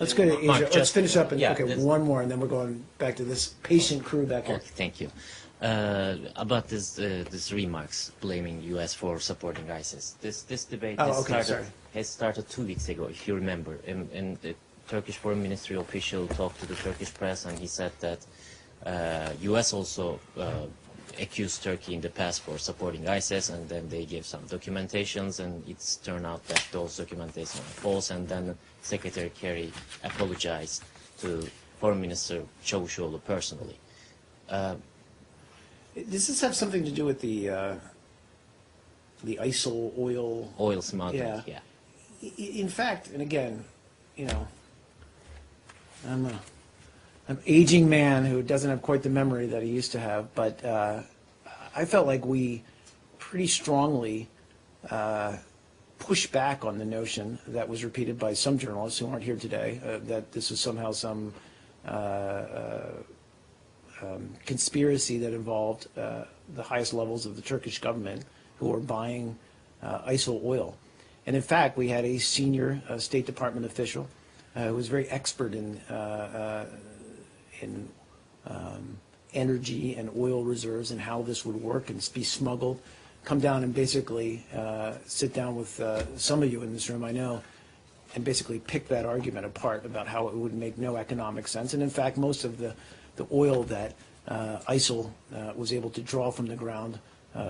Let's go to Asia. Let's finish up and yeah, okay, one more, and then we're going back to this patient crew back here. Okay, thank you. About this remarks blaming U.S. for supporting ISIS. This debate has started 2 weeks ago, if you remember. And the Turkish Foreign Ministry official talked to the Turkish press, and he said that U.S. also accused Turkey in the past for supporting ISIS, and then they gave some documentations, and it's turned out that those documentations are false, and then Secretary Kerry apologized to Foreign Minister Çavuşoğlu personally. Does this have something to do with the ISIL oil smuggling? Yeah. In fact, and again, you know, I'm an aging man who doesn't have quite the memory that he used to have, but I felt like we pretty strongly pushed back on the notion that was repeated by some journalists who aren't here today, that this was somehow some conspiracy that involved the highest levels of the Turkish government who were buying ISIL oil. And in fact, we had a senior State Department official who was very expert in energy and oil reserves and how this would work and be smuggled, come down and basically sit down with some of you in this room, I know, and basically pick that argument apart about how it would make no economic sense. And in fact, most of the oil that ISIL was able to draw from the ground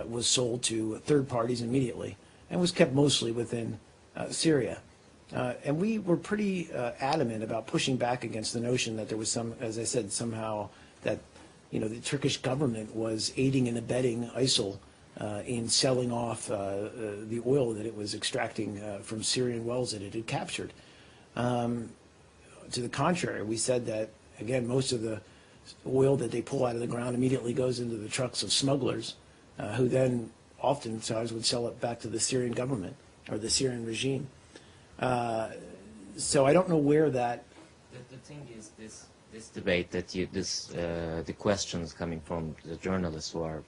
was sold to third parties immediately and was kept mostly within Syria. And we were pretty adamant about pushing back against the notion that there was some, as I said, somehow that, you know, the Turkish government was aiding and abetting ISIL in selling off the oil that it was extracting from Syrian wells that it had captured. To the contrary, we said that, again, most of the oil that they pull out of the ground immediately goes into the trucks of smugglers who then oftentimes would sell it back to the Syrian government or the Syrian regime. So I don't know where that... The thing is, this debate that the questions coming from the journalists who are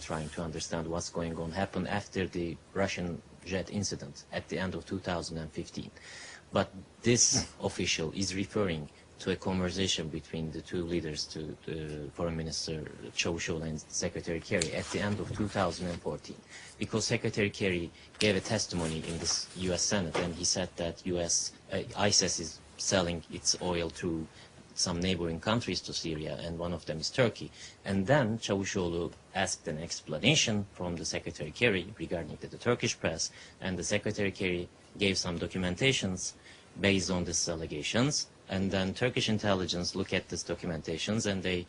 trying to understand what's going on happened after the Russian jet incident at the end of 2015. But this official is referring to a conversation between the two leaders, to the Foreign Minister Çavuşoğlu and Secretary Kerry at the end of 2014, because Secretary Kerry gave a testimony in this U.S. Senate, and he said that ISIS is selling its oil to some neighboring countries to Syria, and one of them is Turkey. And then Çavuşoğlu asked an explanation from the Secretary Kerry regarding the Turkish press, and the Secretary Kerry gave some documentations based on these allegations, and then Turkish intelligence look at these documentations, and they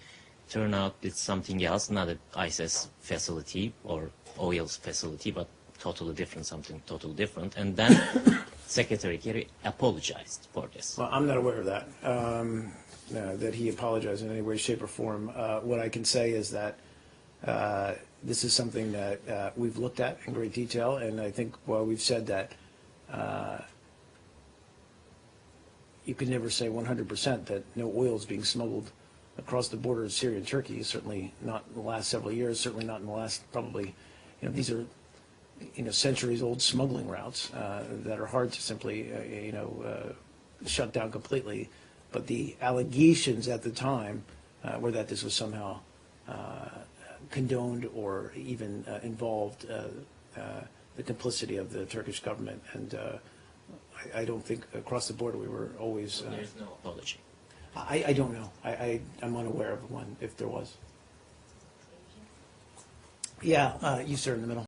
turn out it's something else, not an ISIS facility or oil facility, but totally different, something totally different. And then Secretary Kerry apologized for this. Well, I'm not aware of that, that he apologized in any way, shape, or form. What I can say is that this is something that we've looked at in great detail, and I think we've said that you can never say 100% that no oil is being smuggled across the border of Syria and Turkey, certainly not in the last several years, certainly not in the last probably, you know, these are, you know, centuries-old smuggling routes that are hard to simply, shut down completely. But the allegations at the time were that this was somehow condoned or even involved the complicity of the Turkish government. And I don't think across the border we were always... There's no apology. I don't know. I'm unaware of one, if there was. Yeah, you, sir, in the middle.